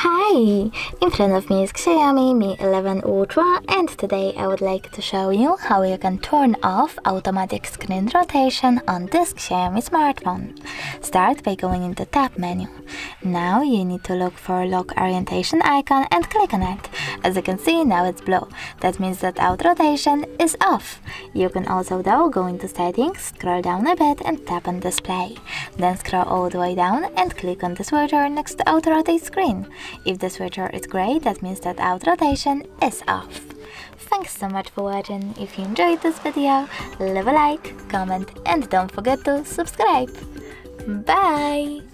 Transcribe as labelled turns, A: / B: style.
A: Hi! In front of me is Xiaomi Mi 11 Ultra, and today I would like to show you how you can turn off automatic screen rotation on this Xiaomi smartphone. Start by going in the tab menu. Now you need to look for lock orientation icon and click on it. As you can see, now it's blue. That means that auto rotation is off. You can also though go into settings, scroll down a bit and tap on display. Then scroll all the way down and click on the switcher next to auto rotate screen. If the switcher is grey, that means that auto rotation is off. Thanks so much for watching. If you enjoyed this video, leave a like, comment and don't forget to subscribe. Bye!